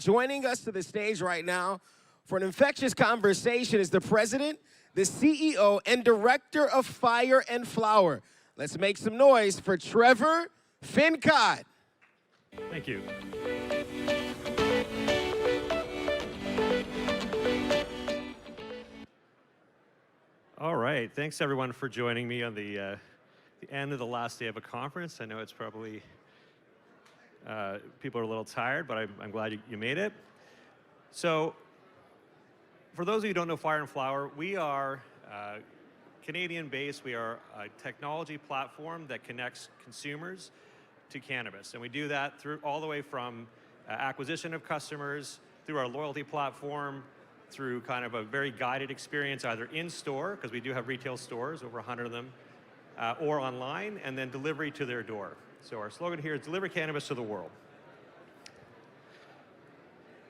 joining us to the stage right now for an infectious conversation is the president, the CEO, and director of Fire and Flower. Let's make some noise for Trevor Fencott. Thank you. All right, thanks everyone for joining me on the end of the last day of a conference. I know it's probably, people are a little tired, but I'm glad you made it. So, for those of you who don't know Fire and Flower, we are Canadian-based. We are a technology platform that connects consumers to cannabis. And we do that through all the way from acquisition of customers, through our loyalty platform, through kind of a very guided experience, either in-store, because we do have retail stores, over 100 of them, or online, and then delivery to their door. So our slogan here is deliver cannabis to the world.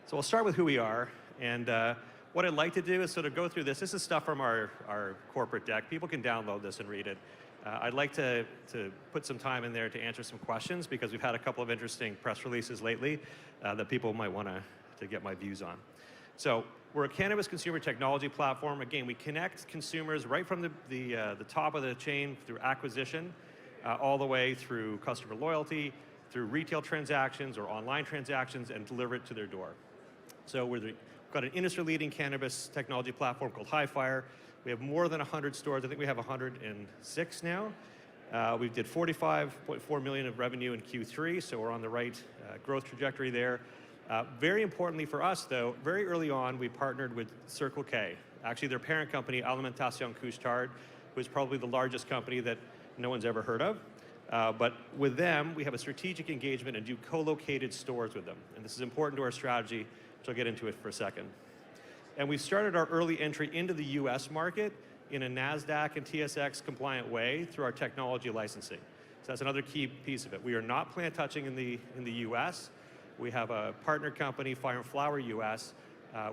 So I'll start with who we are, and what I'd like to do is sort of go through this. This is stuff from our corporate deck. People can download this and read it. I'd like to put some time in there to answer some questions, because we've had a couple of interesting press releases lately that people might want to get my views on. So we're a cannabis consumer technology platform. Again, we connect consumers right from the top of the chain through acquisition, all the way through customer loyalty, through retail transactions or online transactions, and deliver it to their door. So we've got an industry-leading cannabis technology platform called Hi-Fire. We have more than 100 stores. I think we have 106 now. We did $45.4 million of revenue in Q3, so we're on the right growth trajectory there. Very importantly for us, though, very early on, we partnered with Circle K. Actually, their parent company, Alimentation Couche-Tard, was probably the largest company that no one's ever heard of. But with them, we have a strategic engagement and do co-located stores with them. And this is important to our strategy, which I'll get into it for a second. And we started our early entry into the US market in a NASDAQ and TSX compliant way through our technology licensing. So that's another key piece of it. We are not plant touching in the US. We have a partner company, Fire and Flower US,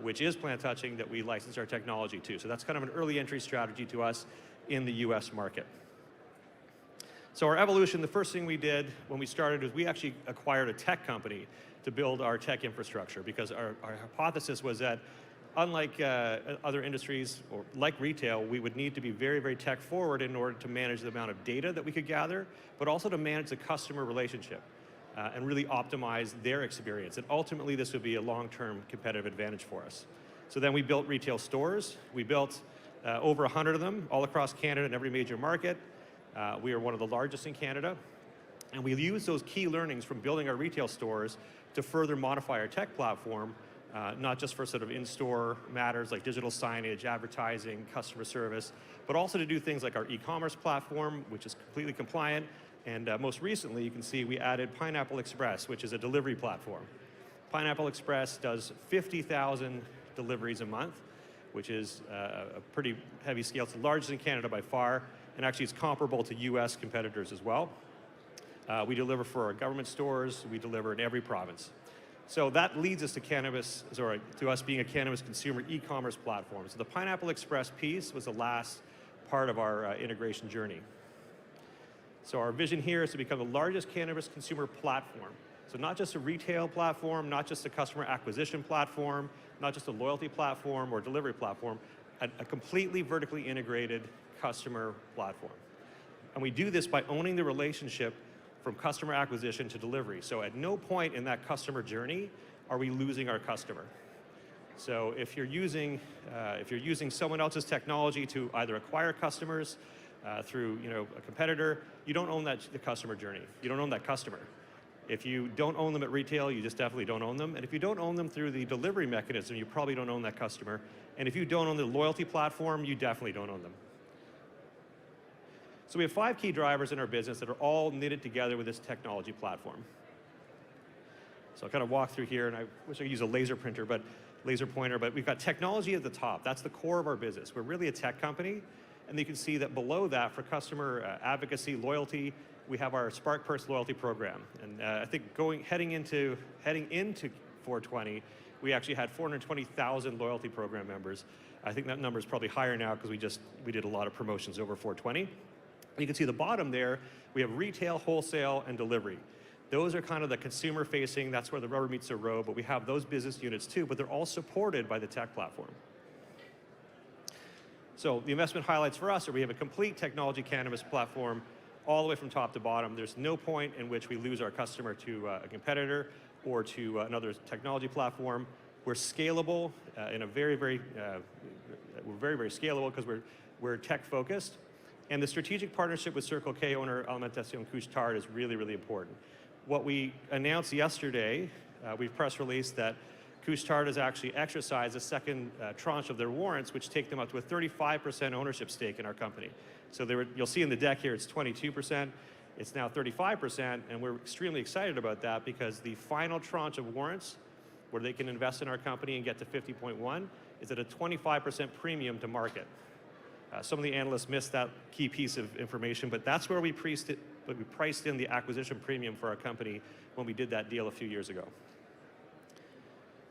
which is plant touching, that we license our technology to. So that's kind of an early entry strategy to us in the US market. So our evolution, the first thing we did when we started was we actually acquired a tech company to build our tech infrastructure, because our hypothesis was that unlike other industries, or like retail, we would need to be very, very tech forward in order to manage the amount of data that we could gather, but also to manage the customer relationship and really optimize their experience. And ultimately, this would be a long-term competitive advantage for us. So then we built retail stores. We built over 100 of them all across Canada in every major market. We are one of the largest in Canada. And we use those key learnings from building our retail stores to further modify our tech platform, not just for sort of in-store matters like digital signage, advertising, customer service, but also to do things like our e-commerce platform, which is completely compliant. And most recently, you can see we added Pineapple Express, which is a delivery platform. Pineapple Express does 50,000 deliveries a month, which is a pretty heavy scale. It's the largest in Canada by far, and actually it's comparable to US competitors as well. We deliver for our government stores. We deliver in every province. So that leads us to to us being a cannabis consumer e-commerce platform. So the Pineapple Express piece was the last part of our integration journey. So our vision here is to become the largest cannabis consumer platform. So not just a retail platform, not just a customer acquisition platform, not just a loyalty platform or delivery platform, a completely vertically integrated customer platform. And we do this by owning the relationship from customer acquisition to delivery. So at no point in that customer journey are we losing our customer. So if you're using someone else's technology to either acquire customers through a competitor, you don't own the customer journey. You don't own that customer. If you don't own them at retail, you just definitely don't own them. And if you don't own them through the delivery mechanism, you probably don't own that customer. And if you don't own the loyalty platform, you definitely don't own them. So we have 5 key drivers in our business that are all knitted together with this technology platform. So I'll kind of walk through here, and I wish I could use a laser pointer, but we've got technology at the top. That's the core of our business. We're really a tech company. And you can see that below that, for customer advocacy, loyalty, we have our Spark Purse loyalty program. And I think heading into 420, we actually had 420,000 loyalty program members. I think that number is probably higher now because we did a lot of promotions over 420. You can see the bottom there, we have retail, wholesale, and delivery. Those are kind of the consumer facing, that's where the rubber meets the road, but we have those business units too, but they're all supported by the tech platform. So the investment highlights for us are we have a complete technology cannabis platform all the way from top to bottom. There's no point in which we lose our customer to a competitor or to another technology platform. We're scalable in a very, very scalable because we're tech focused. And the strategic partnership with Circle K owner Alimentation Couche-Tard is really, really important. What we announced yesterday, we've press released that Couche-Tard has actually exercised a second tranche of their warrants, which take them up to a 35% ownership stake in our company. So you'll see in the deck here, it's 22%. It's now 35%, and we're extremely excited about that because the final tranche of warrants, where they can invest in our company and get to 50.1, is at a 25% premium to market. Some of the analysts missed that key piece of information, but that's where we priced in the acquisition premium for our company when we did that deal a few years ago.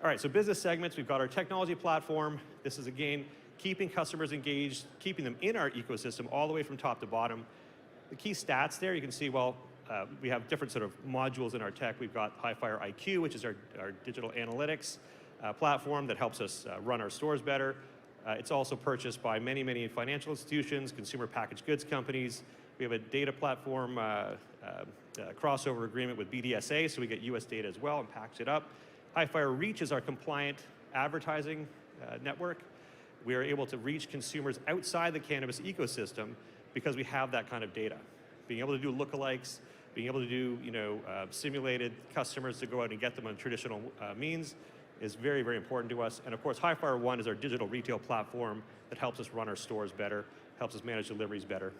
All right, so business segments, we've got our technology platform. This is, again, keeping customers engaged, keeping them in our ecosystem all the way from top to bottom. The key stats there, you can see, well, we have different sort of modules in our tech. We've got Hifyre IQ, which is our digital analytics platform that helps us run our stores better. It's also purchased by many, many financial institutions, consumer packaged goods companies. We have a data platform crossover agreement with BDSA, so we get US data as well and package it up. Hifyre Reach is our compliant advertising network. We are able to reach consumers outside the cannabis ecosystem because we have that kind of data. Being able to do lookalikes, being able to do simulated customers to go out and get them on traditional means is very, very important to us. And of course, Hifyre One is our digital retail platform that helps us run our stores better, helps us manage deliveries better.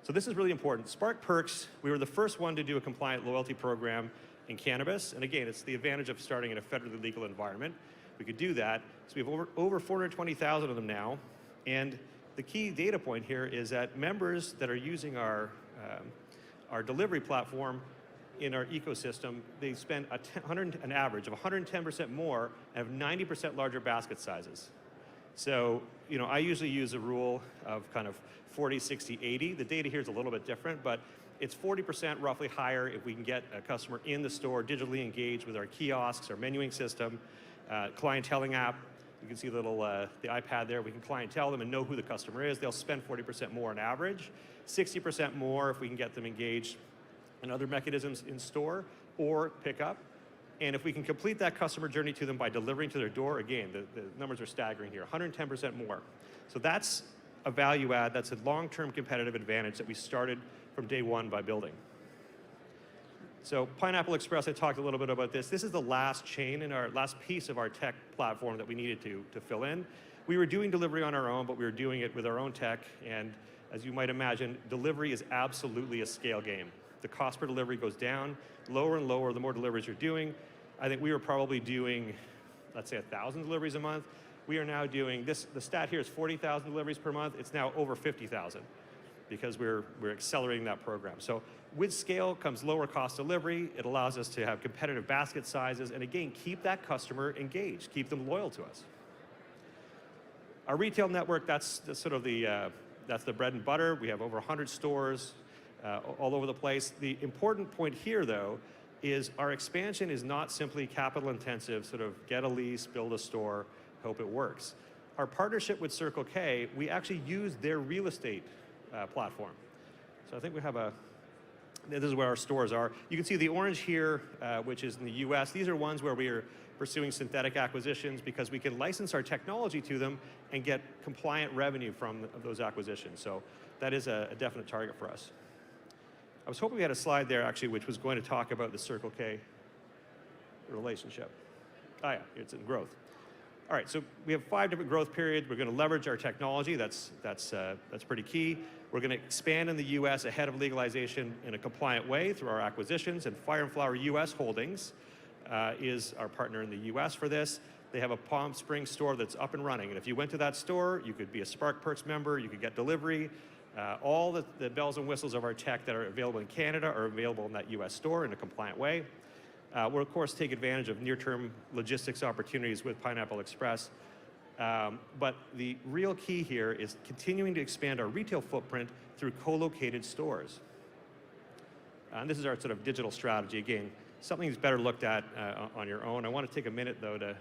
So this is really important. Spark Perks, we were the first one to do a compliant loyalty program in cannabis. And again, it's the advantage of starting in a federally legal environment. We could do that. So we have over 420,000 of them now. And the key data point here is that members that are using our delivery platform in our ecosystem, they spend an average of 110% more and have 90% larger basket sizes. So, I usually use a rule of kind of 40, 60, 80. The data here is a little bit different, but it's 40% roughly higher if we can get a customer in the store, digitally engaged with our kiosks, our menuing system, clienteling app. You can see the iPad there. We can clientele them and know who the customer is. They'll spend 40% more on average, 60% more if we can get them engaged in other mechanisms in store or pickup. And if we can complete that customer journey to them by delivering to their door, again, the numbers are staggering here, 110% more. So that's a value add, that's a long-term competitive advantage that we started from day one by building. So Pineapple Express, I talked a little bit about this. This is the last chain in our last piece of our tech platform that we needed to fill in. We were doing delivery on our own, but we were doing it with our own tech. And as you might imagine, delivery is absolutely a scale game. The cost per delivery goes down, lower and lower the more deliveries you're doing. I think we were probably doing, let's say, 1,000 deliveries a month. We are now doing this, the stat here is 40,000 deliveries per month. It's now over 50,000 because we're accelerating that program. So with scale comes lower cost delivery. It allows us to have competitive basket sizes and again, keep that customer engaged, keep them loyal to us. Our retail network, that's sort of that's the bread and butter. We have over 100 stores all over the place. The important point here though, is our expansion is not simply capital intensive, sort of get a lease, build a store, hope it works. Our partnership with Circle K, we actually use their real estate platform. So I think we have this is where our stores are. You can see the orange here, which is in the US. These are ones where we are pursuing synthetic acquisitions because we can license our technology to them and get compliant revenue from those acquisitions. So that is a definite target for us. I was hoping we had a slide there actually, which was going to talk about the Circle K relationship. Oh yeah, it's in growth. All right, so we have 5 different growth periods. We're going to leverage our technology. That's pretty key. We're going to expand in the U.S. ahead of legalization in a compliant way through our acquisitions. And Fire & Flower U.S. Holdings is our partner in the U.S. for this. They have a Palm Springs store that's up and running. And if you went to that store, you could be a Spark Perks member. You could get delivery. All the bells and whistles of our tech that are available in Canada are available in that U.S. store in a compliant way. We'll, of course, take advantage of near-term logistics opportunities with Pineapple Express. But the real key here is continuing to expand our retail footprint through co-located stores. And this is our sort of digital strategy. Again, something that's better looked at on your own. I want to take a minute, though, to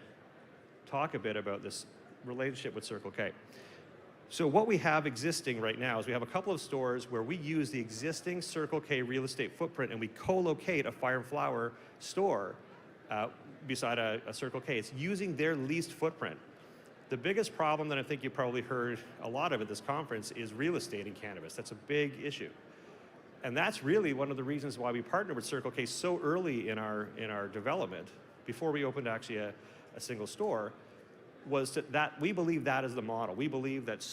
talk a bit about this relationship with Circle K. So what we have existing right now is we have a couple of stores where we use the existing Circle K real estate footprint and we co-locate a Fire and Flower store beside a Circle K. It's using their leased footprint. The biggest problem that I think you probably heard a lot of at this conference is real estate in cannabis. That's a big issue. And that's really one of the reasons why we partnered with Circle K so early in our development, before we opened actually a single store, was that we believe that is the model. We believe that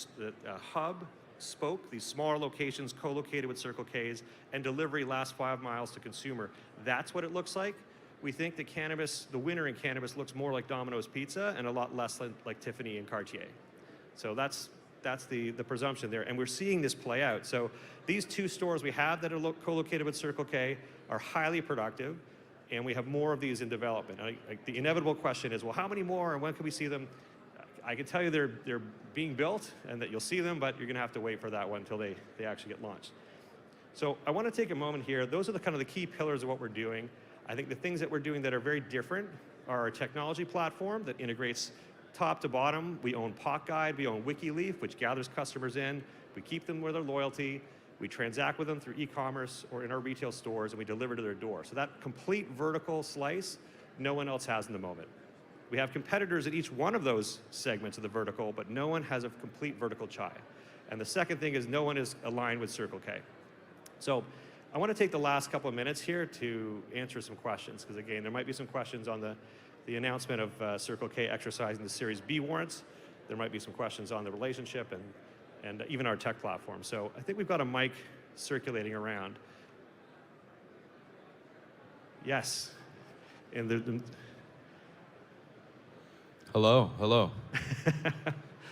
a hub, spoke, these smaller locations co-located with Circle K's, and delivery last 5 miles to consumer. That's what it looks like. We think that cannabis, the winner in cannabis, looks more like Domino's Pizza and a lot less like Tiffany and Cartier. So that's the presumption there, and we're seeing this play out. So these 2 stores we have that are co-located with Circle K are highly productive, and we have more of these in development. The inevitable question is, well, how many more, and when can we see them? I can tell you they're being built, and that you'll see them, but you're going to have to wait for that one until they actually get launched. So I want to take a moment here. Those are the kind of the key pillars of what we're doing. I think the things that we're doing that are very different are our technology platform that integrates top to bottom. We own POC Guide, we own WikiLeaf, which gathers customers in. We keep them with their loyalty. We transact with them through e-commerce or in our retail stores, and we deliver to their door. So that complete vertical slice, no one else has in the moment. We have competitors at each one of those segments of the vertical, but no one has a complete vertical chai. And the second thing is no one is aligned with Circle K. So I want to take the last couple of minutes here to answer some questions, because again, there might be some questions on the announcement of Circle K exercising the Series B warrants. There might be some questions on the relationship and even our tech platform. So I think we've got a mic circulating around. Yes. And Hello.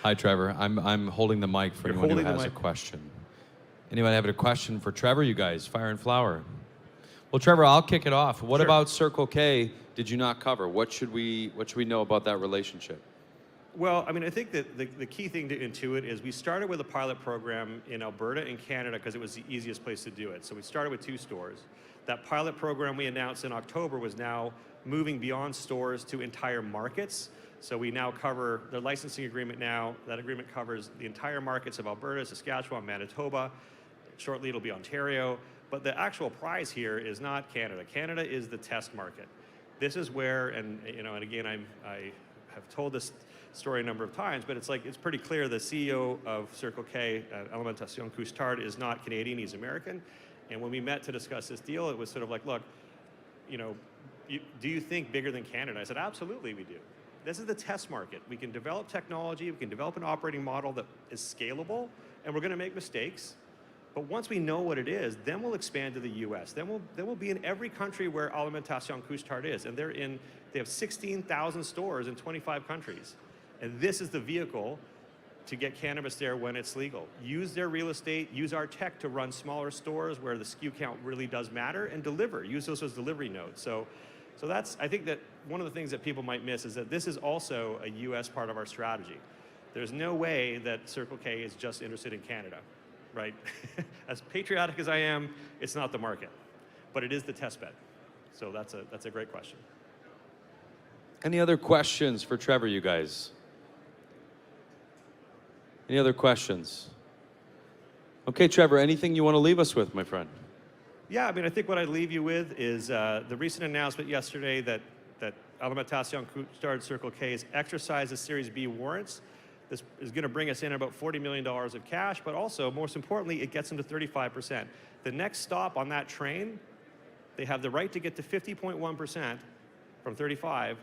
Hi, Trevor. I'm holding the mic for anyone who has a question. Anyone have a question for Trevor, you guys? Fire and Flower. Well, Trevor, I'll kick it off. What about Circle K did you not cover? What should we know about that relationship? Well, I mean, I think that the key thing to intuit is we started with a pilot program in Alberta and Canada because it was the easiest place to do it. So we started with 2 stores. That pilot program we announced in October was now moving beyond stores to entire markets. So we now cover the licensing agreement now. That agreement covers the entire markets of Alberta, Saskatchewan, Manitoba. Shortly it'll be Ontario. But the actual prize here is not Canada. Canada is the test market. This is where, and again, I have told this story a number of times, but it's pretty clear the CEO of Circle K, Alimentation Couche-Tard, is not Canadian, he's American. And when we met to discuss this deal, it was sort of like, look, do you think bigger than Canada? I said, absolutely we do. This is the test market. We can develop technology, we can develop an operating model that is scalable, and we're going to make mistakes. But once we know what it is, then we'll expand to the US. Then we'll be in every country where Alimentation Couche-Tard is. And they have 16,000 stores in 25 countries. And this is the vehicle to get cannabis there when it's legal. Use their real estate, use our tech to run smaller stores where the SKU count really does matter, and deliver. Use those as delivery nodes. So I think that one of the things that people might miss is that this is also a US part of our strategy. There's no way that Circle K is just interested in Canada, right? As patriotic as I am, it's not the market, but it is the test bed. So that's a great question. Any other questions for Trevor, you guys? Any other questions? Okay, Trevor, anything you want to leave us with, my friend? Yeah, I mean, I think what I'd leave you with is the recent announcement yesterday that Alimentation Couche-Tard Circle K has exercised the Series B warrants. This is going to bring us in about $40 million of cash, but also, most importantly, it gets them to 35%. The next stop on that train, they have the right to get to 50.1% from 35.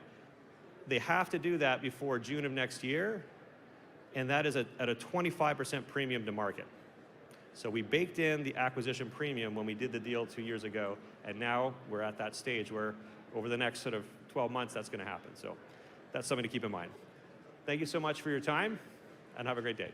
They have to do that before June of next year, and that is at a 25% premium to market. So we baked in the acquisition premium when we did the deal 2 years ago, and now we're at that stage where over the next sort of 12 months that's going to happen. So that's something to keep in mind. Thank you so much for your time, and have a great day.